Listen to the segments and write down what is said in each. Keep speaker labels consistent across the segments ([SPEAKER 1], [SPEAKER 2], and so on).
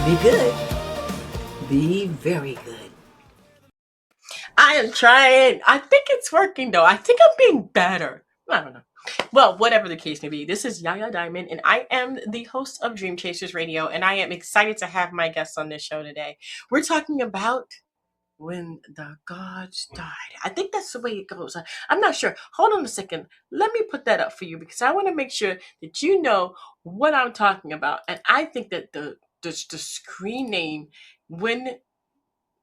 [SPEAKER 1] Be good. Be very good.
[SPEAKER 2] I am trying. I think it's working though. I think I'm being better. I don't know. Well, whatever the case may be, this is Yaya Diamond, and I am the host of Dream Chasers Radio, and I am excited to have my guests on this show today. We're talking about when the gods died. I think that's the way it goes. I'm not sure. Hold on a second. Let me put that up for you because I want to make sure that you know what I'm talking about. And I think that the screen name when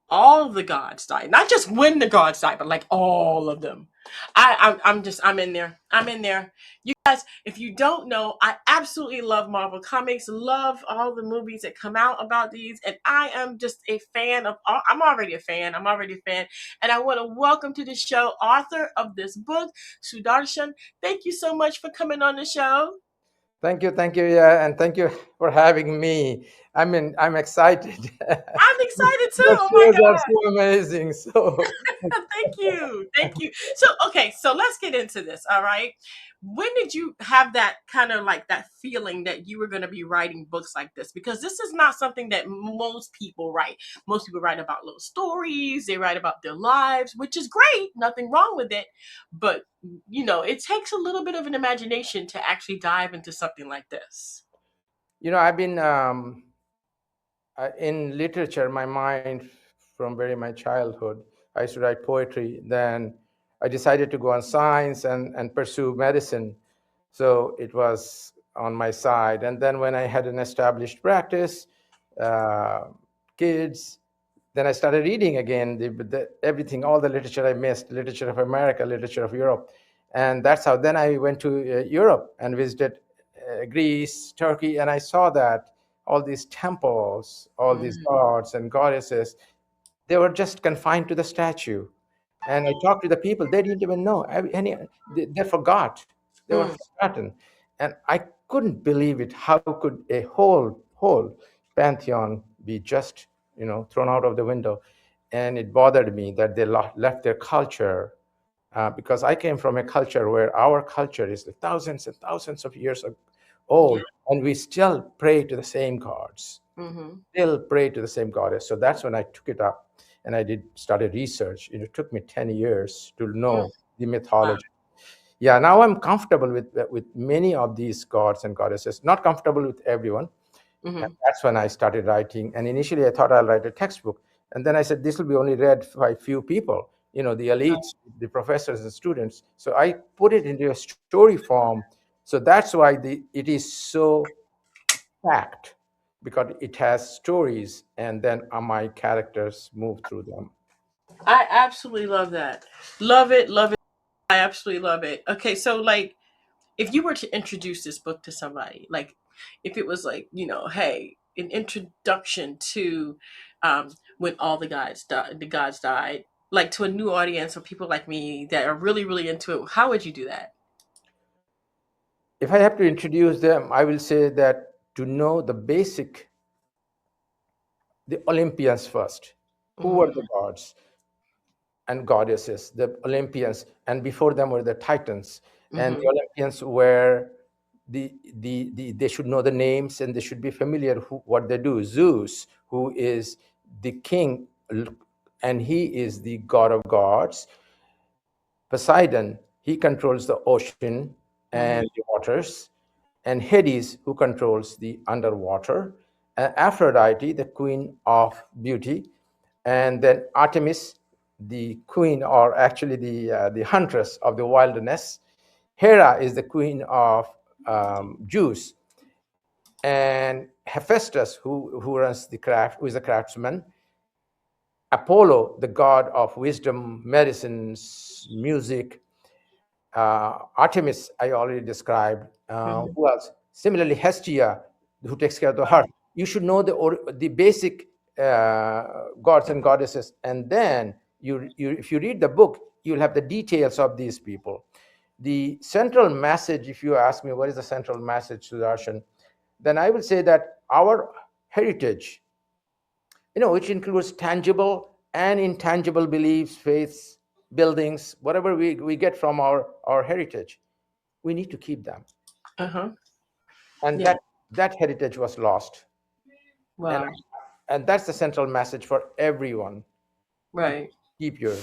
[SPEAKER 2] all of the gods died, not just when the gods died, but like all of them. I'm in there. I'm in there. You guys, if you don't know, I absolutely love Marvel comics. Love all the movies that come out about these, and I am just a fan of. I'm already a fan. I'm already a fan, and I want to welcome to the show author of this book, Sudarshan. Thank you so much for coming on the show.
[SPEAKER 3] Thank you, yeah, and thank you for having me. I mean, I'm excited.
[SPEAKER 2] I'm excited too.
[SPEAKER 3] Your
[SPEAKER 2] Oh my
[SPEAKER 3] shows are
[SPEAKER 2] god.
[SPEAKER 3] so amazing. So,
[SPEAKER 2] Thank you. Thank you. So, okay, so let's get into this. All right. When did you have that kind of like that feeling that you were going to be writing books like this? Because this is not something that most people write. Most people write about little stories, they write about their lives, which is great, nothing wrong with it. But, it takes a little bit of an imagination to actually dive into something like this.
[SPEAKER 3] I've been in literature, my mind from very my childhood. I used to write poetry. Then I decided to go on science and pursue medicine. So it was on my side. And then when I had an established practice, uh, kids, then I started reading again everything, all the literature I missed, literature of America, literature of Europe. And that's how then I went to Europe and visited Greece, Turkey, and I saw that all these temples, all these
[SPEAKER 2] Mm,
[SPEAKER 3] gods and goddesses, they were just confined to the statue. And I talked to the people, they didn't even know. They forgot. They were
[SPEAKER 2] mm,
[SPEAKER 3] forgotten. And I couldn't believe it. How could a whole pantheon be just, thrown out of the window? And it bothered me that they left their culture, because I came from a culture where our culture is thousands and thousands of years
[SPEAKER 2] yeah.
[SPEAKER 3] old, and we still pray to the same gods,
[SPEAKER 2] Mm-hmm.
[SPEAKER 3] still pray to the same goddess. So that's when I took it up and I started research. It took me 10 years to
[SPEAKER 2] Mm,
[SPEAKER 3] know the
[SPEAKER 2] wow.
[SPEAKER 3] mythology. Yeah, now I'm comfortable with many of these gods and goddesses, not comfortable with everyone. And
[SPEAKER 2] Mm-hmm.
[SPEAKER 3] that's when I started writing. And initially I thought I'll write a textbook. And then I said, this will be only read by few people, the elites, the professors and students. So I put it into a story form. So that's why it is so packed, because it has stories, and then my characters move through them.
[SPEAKER 2] I absolutely love that. Love it, love it. I absolutely love it. Okay, so like if you were to introduce this book to somebody, like if it was like, hey, an introduction to when all the gods died, like to a new audience or people like me that are really, really into it, how would you do that?
[SPEAKER 3] If I have to introduce them, I will say that to know the basic, the Olympians first. Who
[SPEAKER 2] Mm-hmm.
[SPEAKER 3] were the gods and goddesses? The Olympians, and before them were the Titans. And
[SPEAKER 2] Mm-hmm.
[SPEAKER 3] the Olympians were they should know the names, and they should be familiar what they do. Zeus, who is the king, and he is the god of gods. Poseidon, he controls the ocean
[SPEAKER 2] Mm-hmm.
[SPEAKER 3] and the waters, and Hades, who controls the underwater, and Aphrodite, the queen of beauty, and then Artemis, the queen, or actually the huntress of the wilderness. Hera is the queen of Zeus, and Hephaestus, who runs the craft, who is a craftsman. Apollo, the god of wisdom, medicines, music. Artemis, I already described.
[SPEAKER 2] Mm-hmm.
[SPEAKER 3] Who else? Similarly, Hestia, who takes care of the heart. You should know the basic gods and goddesses, and then if you read the book, you'll have the details of these people. The central message, if you ask me, what is the central message, Sudarshan? Then I will say that our heritage, which includes tangible and intangible beliefs, faiths, buildings, whatever we get from our heritage, we need to keep them.
[SPEAKER 2] Uh-huh.
[SPEAKER 3] And
[SPEAKER 2] Yeah.
[SPEAKER 3] that heritage was lost. And
[SPEAKER 2] Wow.
[SPEAKER 3] And that's the central message for everyone.
[SPEAKER 2] Right.
[SPEAKER 3] Keep your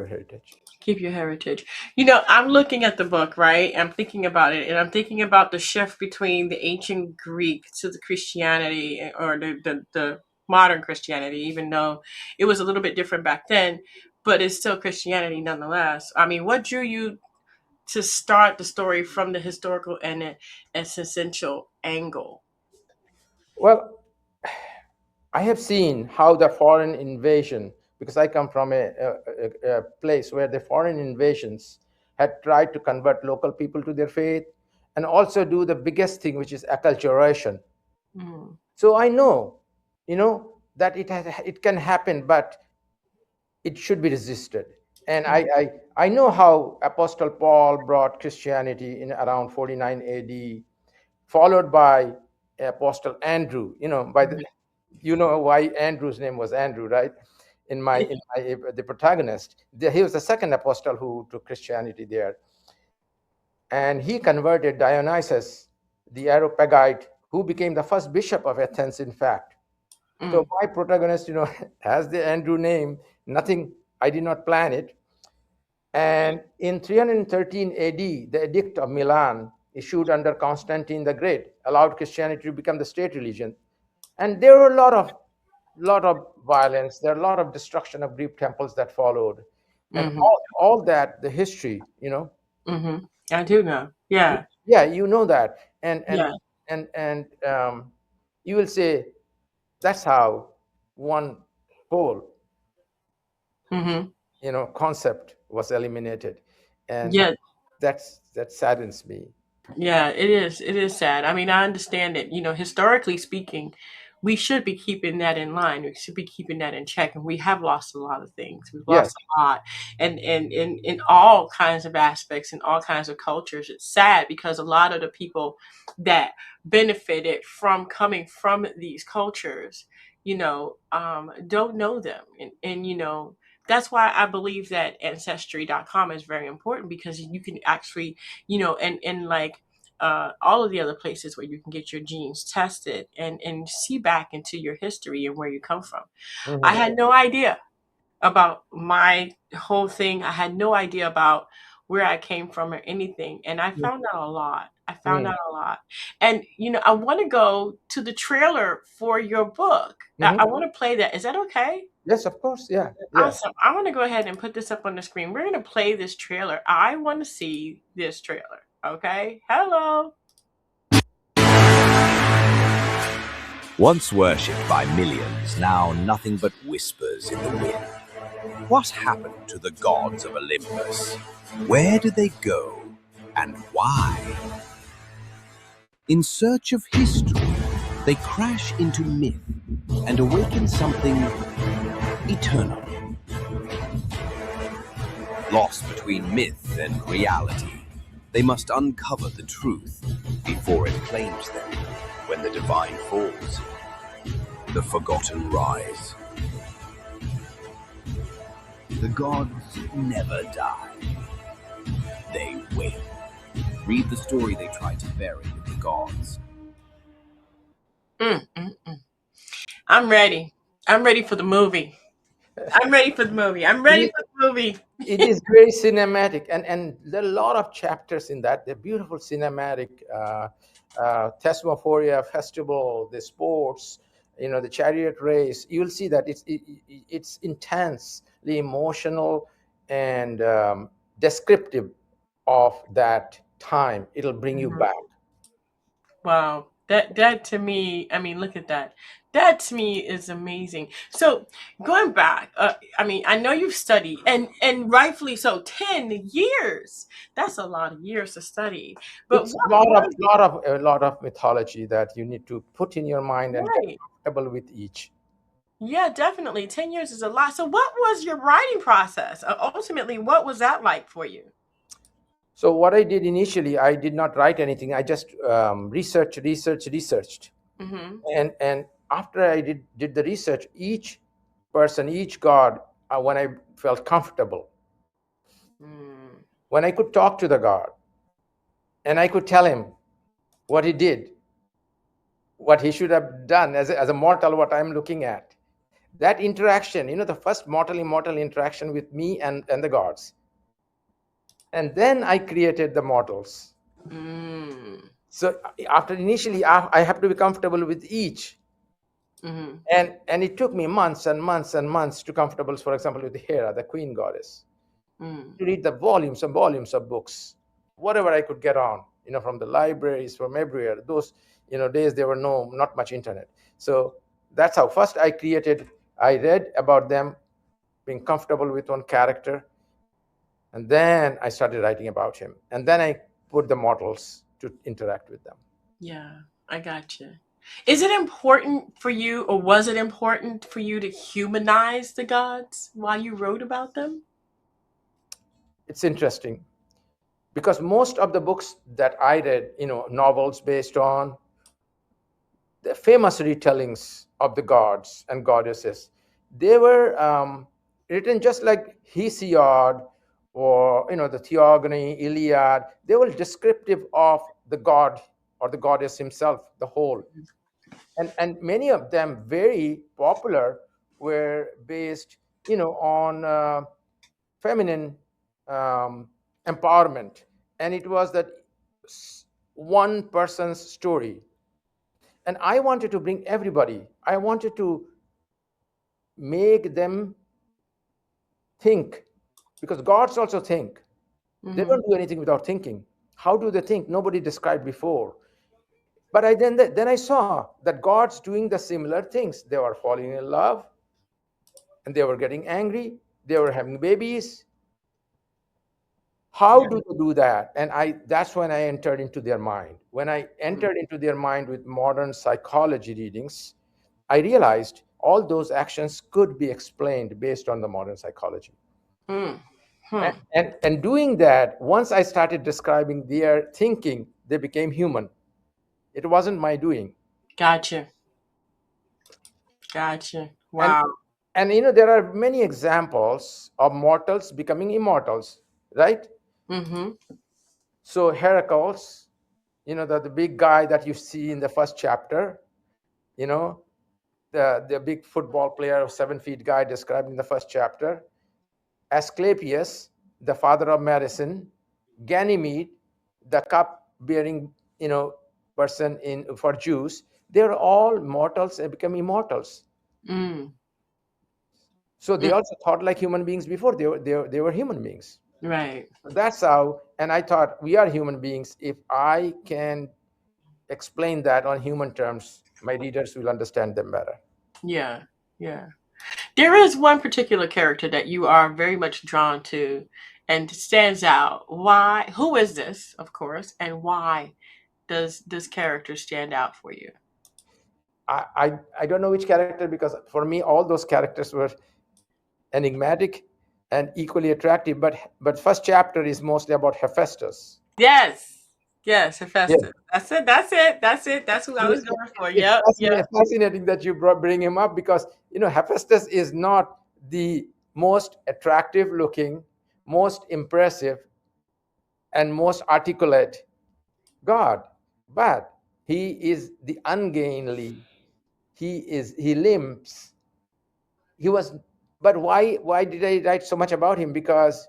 [SPEAKER 3] heritage.
[SPEAKER 2] Keep your heritage. I'm looking at the book, right? I'm thinking about it, and I'm thinking about the shift between the ancient Greek to the Christianity, or the modern Christianity, even though it was a little bit different back then, but it's still Christianity nonetheless. I mean, what drew you to start the story from the historical and essential angle?
[SPEAKER 3] Well, I have seen how the foreign invasion, because I come from a place where the foreign invasions had tried to convert local people to their faith and also do the biggest thing, which is acculturation.
[SPEAKER 2] Mm,
[SPEAKER 3] So I know, that it can happen, but it should be resisted. And
[SPEAKER 2] mm,
[SPEAKER 3] I know how Apostle Paul brought Christianity in around 49 AD, followed by Apostle Andrew.
[SPEAKER 2] mm.
[SPEAKER 3] You know why Andrew's name was Andrew, right? In my the protagonist, he was the second apostle who took Christianity there, and he converted Dionysius, the Areopagite, who became the first bishop of Athens, in fact. So
[SPEAKER 2] Mm,
[SPEAKER 3] my protagonist, has the Andrew name. Nothing, I did not plan it. And in 313 AD, the Edict of Milan, issued under Constantine the Great, allowed Christianity to become the state religion. And there were a lot of violence. There are a lot of destruction of Greek temples that followed, and
[SPEAKER 2] mm-hmm,
[SPEAKER 3] all that the history.
[SPEAKER 2] mm-hmm. I do know. Yeah,
[SPEAKER 3] Yeah, you know that, and and
[SPEAKER 2] yeah.
[SPEAKER 3] and and you will say that's how one whole
[SPEAKER 2] Mm-hmm.
[SPEAKER 3] concept was eliminated, and
[SPEAKER 2] Yeah,
[SPEAKER 3] that saddens me.
[SPEAKER 2] yeah, it is. It is sad. I mean, I understand it. Historically speaking, we should be keeping that in line. We should be keeping that in check. And we have lost a lot of things. We've
[SPEAKER 3] Yes.
[SPEAKER 2] lost a lot. And in all kinds of aspects, in all kinds of cultures. It's sad because a lot of the people that benefited from coming from these cultures, don't know them. And that's why I believe that ancestry.com is very important, because you can actually, and like all of the other places where you can get your genes tested and see back into your history and where you come from. I
[SPEAKER 3] Mhm.
[SPEAKER 2] had no idea about my whole thing. I had no idea about where I came from or anything. And I found out a lot. I found
[SPEAKER 3] Mhm.
[SPEAKER 2] out a lot. And, I want to go to the trailer for your book. I
[SPEAKER 3] Mhm.
[SPEAKER 2] want to play that. Is that okay?
[SPEAKER 3] Yes, of course. Yeah, yeah.
[SPEAKER 2] Awesome. I want to go ahead and put this up on the screen. We're going to play this trailer. I want to see this trailer. Okay. Hello.
[SPEAKER 4] Once worshipped by millions, now nothing but whispers in the wind. What happened to the gods of Olympus? Where did they go, and why? In search of history, they crash into myth and awaken something eternal. Lost between myth and reality, they must uncover the truth before it claims them when the divine falls. The Forgotten Rise. The gods never die. They win. Read the story they tried to bury with the gods.
[SPEAKER 2] Mm, mm, mm. I'm ready. I'm ready for the movie. I'm ready for the movie. I'm
[SPEAKER 3] It
[SPEAKER 2] ready
[SPEAKER 3] is,
[SPEAKER 2] for the movie.
[SPEAKER 3] it is very cinematic, and there are a lot of chapters in that. They're beautiful cinematic. Thesmophoria festival, the sports, the chariot race. You'll see that it's intensely emotional and descriptive of that time. It'll bring you
[SPEAKER 2] Mhm.
[SPEAKER 3] back.
[SPEAKER 2] Wow. That to me, I mean, look at that. That to me is amazing. So going back, I mean, I know you've studied, and rightfully so. 10 years. That's a lot of years to study. But
[SPEAKER 3] It's
[SPEAKER 2] what was
[SPEAKER 3] a lot of mythology that you need to put in your mind and get
[SPEAKER 2] right?
[SPEAKER 3] comfortable with each.
[SPEAKER 2] Yeah, definitely. 10 years is a lot. So what was your writing process? Ultimately, what was that like for you?
[SPEAKER 3] So what I did initially, I did not write anything. I just researched,
[SPEAKER 2] Mm-hmm.
[SPEAKER 3] and after I did the research, each person, each god, when I felt comfortable,
[SPEAKER 2] Mm.
[SPEAKER 3] when I could talk to the god, and I could tell him what he did, what he should have done as a mortal, what I'm looking at. That interaction, the first mortal immortal interaction with me and the gods. And then I created the mortals.
[SPEAKER 2] Mm.
[SPEAKER 3] So after initially, I have to be comfortable with each.
[SPEAKER 2] Mm-hmm.
[SPEAKER 3] And it took me months and months and months to comfortable, for example, with Hera, the queen goddess,
[SPEAKER 2] Mm.
[SPEAKER 3] to read the volumes and volumes of books, whatever I could get on, from the libraries, from everywhere. Those, days there were not much internet. So that's how first I read about them, being comfortable with one character, and then I started writing about him. And then I put the models to interact with them.
[SPEAKER 2] Yeah, I got you. Is it important for you, or was it important for you to humanize the gods while you wrote about them?
[SPEAKER 3] It's interesting because most of the books that I read, novels based on the famous retellings of the gods and goddesses, they were written just like Hesiod or the Theogony, Iliad. They were descriptive of the god or the goddess himself, the whole. And many of them very popular were based on feminine um, empowerment, and it was that one person's story. And I wanted to bring everybody. I wanted to make them think, because gods also think. They
[SPEAKER 2] Mm-hmm.
[SPEAKER 3] don't do anything without thinking. How do they think? Nobody described before. But then I saw that gods doing the similar things. They were falling in love, and they were getting angry. They were having babies. How
[SPEAKER 2] Yeah.
[SPEAKER 3] do they do that? And that's when I entered into their mind. When I entered into their mind with modern psychology readings, I realized all those actions could be explained based on the modern psychology.
[SPEAKER 2] Mm.
[SPEAKER 3] And,
[SPEAKER 2] Hmm.
[SPEAKER 3] and doing that, once I started describing their thinking, they became human. It wasn't my doing.
[SPEAKER 2] Gotcha. Gotcha.
[SPEAKER 3] And
[SPEAKER 2] Wow.
[SPEAKER 3] and there are many examples of mortals becoming immortals, right?
[SPEAKER 2] Mm-hmm.
[SPEAKER 3] So Heracles, the big guy that you see in the first chapter, you know, the big football player, 7 feet guy described in the first chapter, Asclepius, the father of medicine, Ganymede, the cup-bearing, person for Jews. They're all mortals and become immortals.
[SPEAKER 2] Mm.
[SPEAKER 3] So they
[SPEAKER 2] Mm.
[SPEAKER 3] also thought like human beings before they were human beings.
[SPEAKER 2] Right.
[SPEAKER 3] That's how. And I thought we are human beings. If I can explain that on human terms, my readers will understand them better.
[SPEAKER 2] Yeah. Yeah. There is one particular character that you are very much drawn to and stands out. Why? Who is this, of course, and why does this character stand out for you?
[SPEAKER 3] I don't know which character, because for me all those characters were enigmatic and equally attractive. But first chapter is mostly about Hephaestus.
[SPEAKER 2] Yes. Yes,
[SPEAKER 3] Yeah,
[SPEAKER 2] Hephaestus. That's it. That's it. That's it. That's who I was going for.
[SPEAKER 3] it's
[SPEAKER 2] Yep. Yep.
[SPEAKER 3] fascinating that you bring him up, because Hephaestus is not the most attractive looking, most impressive, and most articulate god, but he is the ungainly. He limps. He was. But why did I write so much about him? Because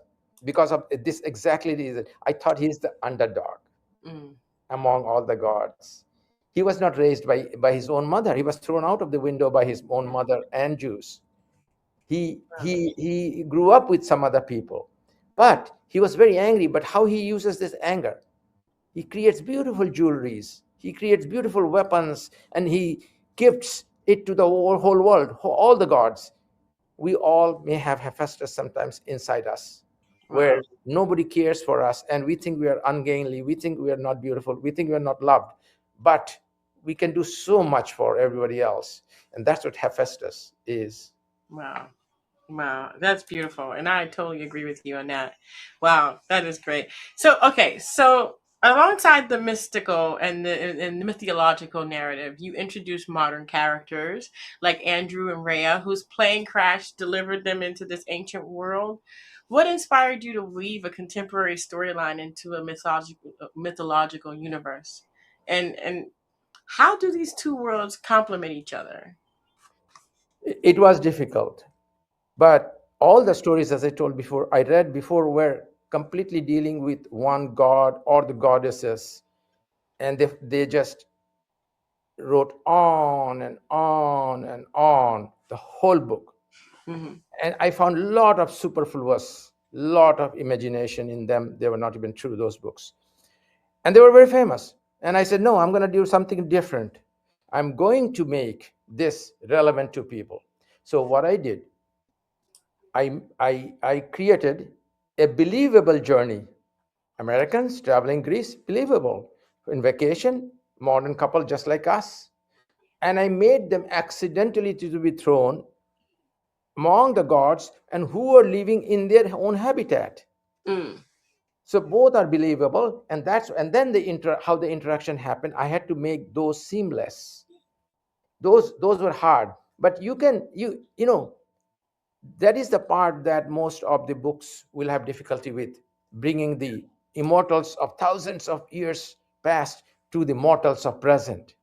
[SPEAKER 3] of this exactly reason. I thought he's the underdog
[SPEAKER 2] Mm.
[SPEAKER 3] among all the gods. He was not raised by his own mother. He was thrown out of the window by his own mother and Jews. He grew up with some other people, but he was very angry. But how he uses this anger? He creates beautiful jewelries. He creates beautiful weapons, and he gifts it to the whole world, all the gods. We all may have Hephaestus sometimes inside us,
[SPEAKER 2] Wow.
[SPEAKER 3] where nobody cares for us, and we think we are ungainly. We think we are not beautiful. We think we are not loved. But we can do so much for everybody else. And that's what Hephaestus is.
[SPEAKER 2] Wow. Wow, that's beautiful. And I totally agree with you on that. Wow, that is great. So, okay, so alongside the mystical and the mythological narrative, you introduce modern characters like Andrew and Rhea, whose plane crash delivered them into this ancient world. What inspired you to weave a contemporary storyline into a mythological universe? And how do these two worlds complement each other?
[SPEAKER 3] It was difficult, but all the stories, as I told before, I read before, were completely dealing with one god or the goddesses, and they just wrote on and on and on the whole book.
[SPEAKER 2] Mm-hmm.
[SPEAKER 3] And I found a lot of superfluous, lot of imagination in them. They were not even true, those books. And they were very famous. And I said, no, I'm going to do something different. I'm going to make this relevant to people. So what I did, I created a believable journey. Americans traveling Greece, believable. In vacation, modern couple just like us. And I made them accidentally to be thrown among the gods and who are living in their own habitat.
[SPEAKER 2] Mm.
[SPEAKER 3] So both are believable, and then how the interaction happened. I had to make those seamless. Those were hard, but you know that is the part that most of the books will have difficulty with, bringing the immortals of thousands of years past to the mortals of present.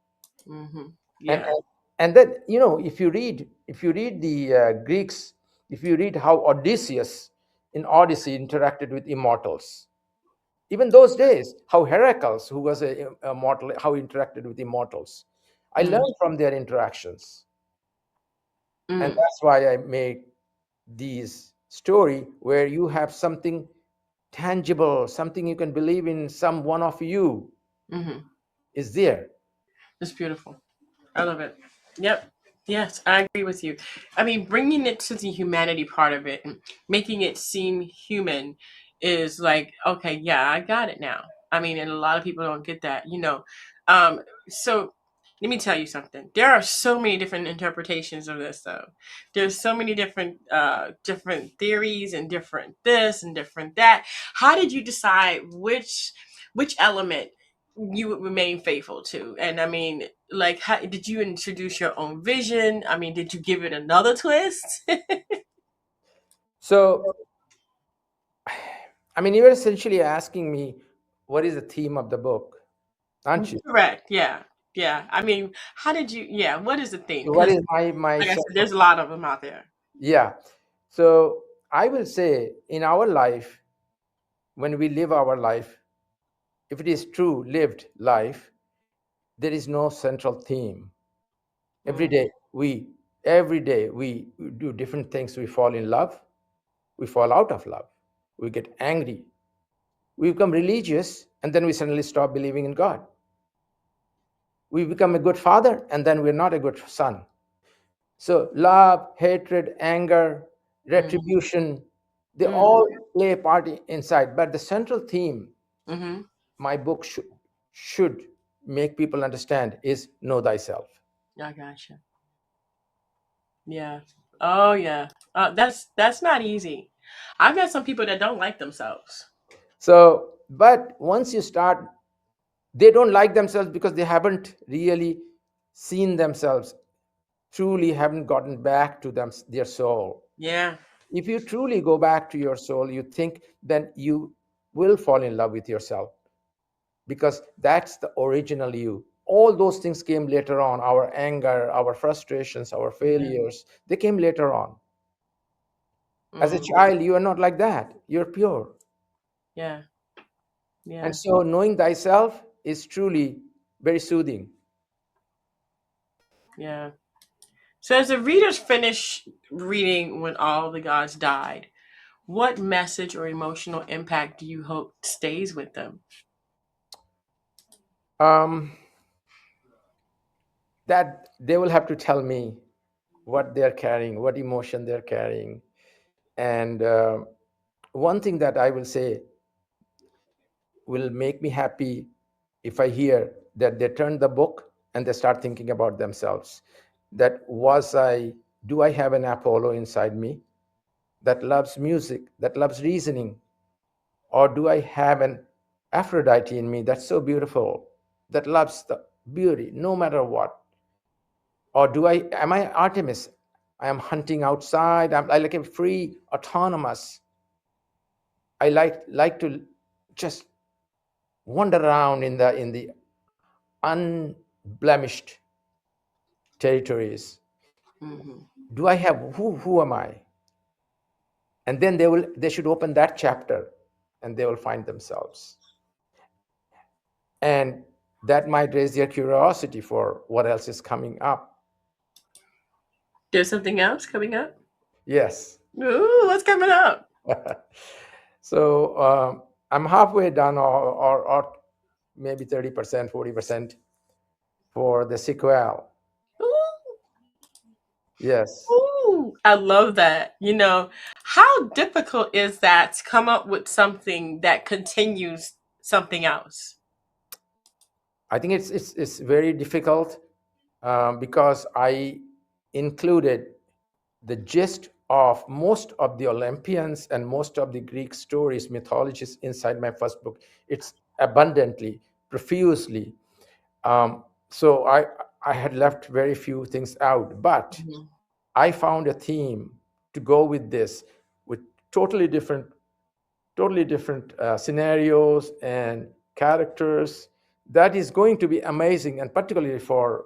[SPEAKER 2] Mm-hmm.
[SPEAKER 3] and
[SPEAKER 2] Yeah.
[SPEAKER 3] and, and then if you read the Greeks, if you read how Odysseus in Odyssey interacted with immortals, even those days, how Heracles, who was a mortal, how he interacted with immortals, I
[SPEAKER 2] Mm.
[SPEAKER 3] learned from their interactions. And
[SPEAKER 2] Mm.
[SPEAKER 3] that's why I made these story where you have something tangible, something you can believe in, some one of you
[SPEAKER 2] Mm-hmm.
[SPEAKER 3] is there.
[SPEAKER 2] It's beautiful. I love it. Yep. Yes, I agree with you. I mean, bringing it to the humanity part of it and making it seem human is like, okay, yeah, I got it now. I mean, and a lot of people don't get that, you know. So let me tell you something. There are so many different interpretations of this, though. There's so many different theories and different this and different that. How did you decide which element you would remain faithful to? And I mean, like, how did you introduce your own vision? I mean, did you give it another twist?
[SPEAKER 3] So, I mean, you're essentially asking me what is the theme of the book, aren't you?
[SPEAKER 2] Correct. Yeah. Yeah. I mean, how did you? Yeah. What is the theme?
[SPEAKER 3] So what
[SPEAKER 2] Because,
[SPEAKER 3] is my
[SPEAKER 2] like I
[SPEAKER 3] sense
[SPEAKER 2] said,
[SPEAKER 3] of,
[SPEAKER 2] there's a lot of them out there.
[SPEAKER 3] yeah. So I will say in our life, when we live our life, if it is true lived life, there is no central theme. Every
[SPEAKER 2] Mm,
[SPEAKER 3] day we every day we do different things. We fall in love, we fall out of love, we get angry, we become religious, and then we suddenly stop believing in God. We become a good father, and then we're not a good son. So love, hatred, anger,
[SPEAKER 2] mm,
[SPEAKER 3] retribution, they
[SPEAKER 2] mm,
[SPEAKER 3] all play a part inside. But the central theme
[SPEAKER 2] mm-hmm.
[SPEAKER 3] my book should make people understand is know thyself.
[SPEAKER 2] I gotcha. Yeah. Oh yeah. That's not easy. I've met some people that don't like themselves.
[SPEAKER 3] So, but once you start, they don't like themselves because they haven't really seen themselves, truly haven't gotten back to their soul.
[SPEAKER 2] Yeah.
[SPEAKER 3] If you truly go back to your soul, you think, then you will fall in love with yourself, because that's the original you. All those things came later on. Our anger, our frustrations, our
[SPEAKER 2] Yeah.
[SPEAKER 3] failures, they came later on. As a
[SPEAKER 2] Mm,
[SPEAKER 3] child, you are not like that. You're pure.
[SPEAKER 2] yeah.
[SPEAKER 3] And
[SPEAKER 2] Yeah.
[SPEAKER 3] so knowing thyself is truly very soothing.
[SPEAKER 2] Yeah. So as the readers finish reading When All the Gods Died, what message or emotional impact do you hope stays with them?
[SPEAKER 3] Um, that they will have to tell me what they're carrying, what emotion they're carrying. And one thing that I will say will make me happy if I hear that they turn the book and they start thinking about themselves. That do I have an Apollo inside me that loves music, that loves reasoning? Or do I have an Aphrodite in me that's so beautiful, that loves the beauty no matter what? Or am I Artemis? I am hunting outside. I like a free, autonomous. I like to just wander around in the unblemished territories.
[SPEAKER 2] Mm-hmm.
[SPEAKER 3] Do I have who am I? And then they should open that chapter and they will find themselves. And that might raise their curiosity for what else is coming up.
[SPEAKER 2] There's something else coming up.
[SPEAKER 3] Yes.
[SPEAKER 2] Ooh, what's coming up?
[SPEAKER 3] So I'm halfway done, or maybe 30%, 40% for the sequel.
[SPEAKER 2] Ooh,
[SPEAKER 3] Yes.
[SPEAKER 2] ooh, I love that. How difficult is that to come up with something that continues something else?
[SPEAKER 3] I think it's very difficult because I included the gist of most of the Olympians and most of the Greek stories, mythologies inside my first book. It's abundantly, profusely. So I had left very few things out, but
[SPEAKER 2] Mhm.
[SPEAKER 3] I found a theme to go with this, with totally different scenarios and characters. That is going to be amazing, and particularly for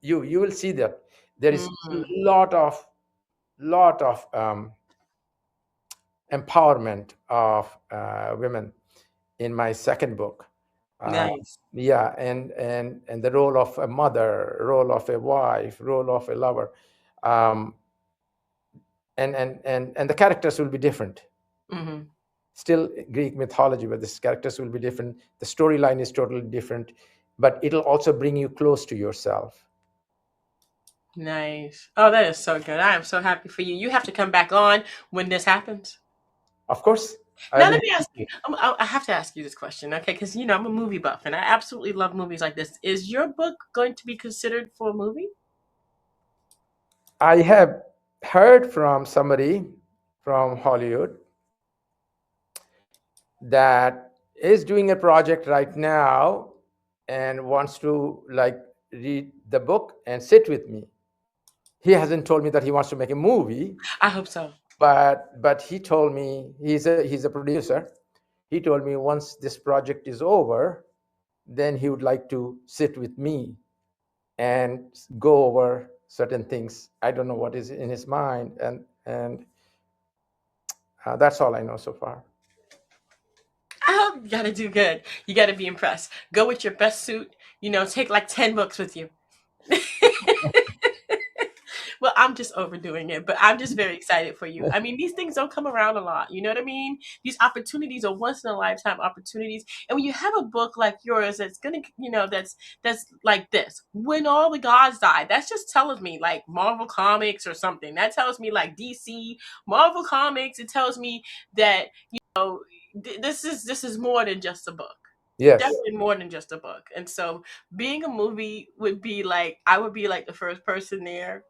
[SPEAKER 3] you. You will see that there is a
[SPEAKER 2] Mm,
[SPEAKER 3] lot of empowerment of women in my second book. Uh,
[SPEAKER 2] nice.
[SPEAKER 3] yeah, and the role of a mother, role of a wife, role of a lover, um, and the characters will be different.
[SPEAKER 2] Hmm.
[SPEAKER 3] Still Greek mythology, but the characters will be different. The storyline is totally different, but it'll also bring you close to yourself.
[SPEAKER 2] Nice. Oh, that is so good. I am so happy for you. You have to come back on when this happens.
[SPEAKER 3] Of course, I'll
[SPEAKER 2] Now,
[SPEAKER 3] be
[SPEAKER 2] let me
[SPEAKER 3] happy
[SPEAKER 2] ask you.
[SPEAKER 3] to.
[SPEAKER 2] I have to ask you this question, okay? Because I'm a movie buff, and I absolutely love movies like this. Is your book going to be considered for a movie?
[SPEAKER 3] I have heard from somebody from Hollywood that is doing a project right now and wants to like read the book and sit with me. He hasn't told me that he wants to make a movie,
[SPEAKER 2] I hope so.
[SPEAKER 3] but he told me he's a producer. He told me once this project is over, then he would like to sit with me and go over certain things. I don't know what is in his mind, and that's all I know so far.
[SPEAKER 2] I hope you got to do good. You got to be impressed. Go with your best suit. Take like 10 books with you. Well, I'm just overdoing it, but I'm just very excited for you. I mean, these things don't come around a lot. You know what I mean? These opportunities are once in a lifetime opportunities. And when you have a book like yours that's gonna, that's like this, when all the gods died, that's just telling me like Marvel Comics or something. That tells me like DC, Marvel Comics. It tells me that this is more than just a book.
[SPEAKER 3] Yes.
[SPEAKER 2] Definitely more than just a book. And so being a movie would be like I would be like the first person there.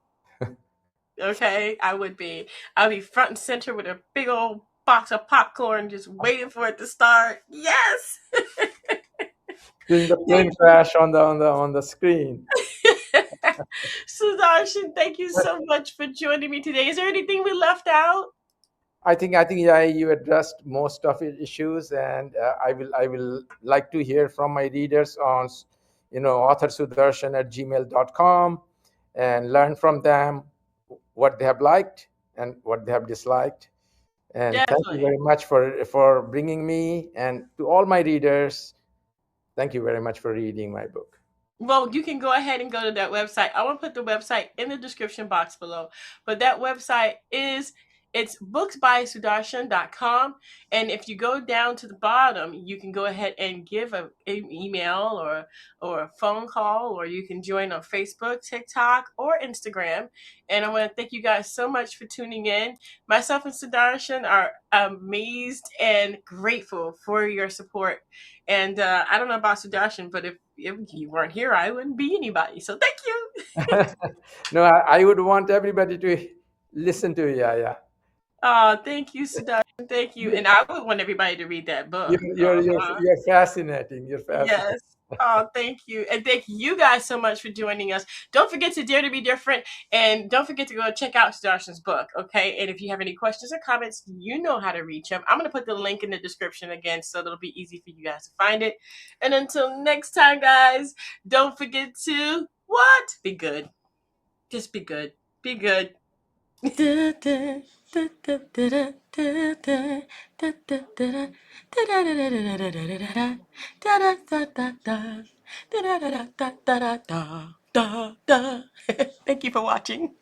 [SPEAKER 2] Okay, I'd be front and center with a big old box of popcorn just waiting for it to start. Yes.
[SPEAKER 3] Seeing the plane crash on the screen.
[SPEAKER 2] Sudarshan, thank you so much for joining me today. Is there anything we left out?
[SPEAKER 3] I think yeah, you addressed most of the issues, and I will like to hear from my readers on authorsudarshan@gmail.com and learn from them what they have liked and what they have disliked. And thank you
[SPEAKER 2] Definitely.
[SPEAKER 3] very much for bringing me, and to all my readers, thank you very much for reading my book.
[SPEAKER 2] Well, you can go ahead and go to that website. I want to put the website in the description box below. But that website it's booksbysudarshan.com. And if you go down to the bottom, you can go ahead and give an email or a phone call, or you can join on Facebook, TikTok, or Instagram. And I want to thank you guys so much for tuning in. Myself and Sudarshan are amazed and grateful for your support. And I don't know about Sudarshan, but if you weren't here, I wouldn't be anybody. So thank you.
[SPEAKER 3] No, I would want everybody to listen to Yaya.
[SPEAKER 2] Oh, thank you, Sudarshan. Thank you. And I would want everybody to read that
[SPEAKER 3] You're,
[SPEAKER 2] book.
[SPEAKER 3] you're, you're,
[SPEAKER 2] Uh-huh.
[SPEAKER 3] you're fascinating. You're fascinating.
[SPEAKER 2] Yes. Oh, thank you. And thank you guys so much for joining us. Don't forget to dare to be different. And don't forget to go check out Sudarshan's book. Okay. And if you have any questions or comments, you know how to reach him. I'm going to put the link in the description again so it'll be easy for you guys to find it. And until next time, guys, don't forget to what? Be good. Just be good. Be good. Thank you for watching.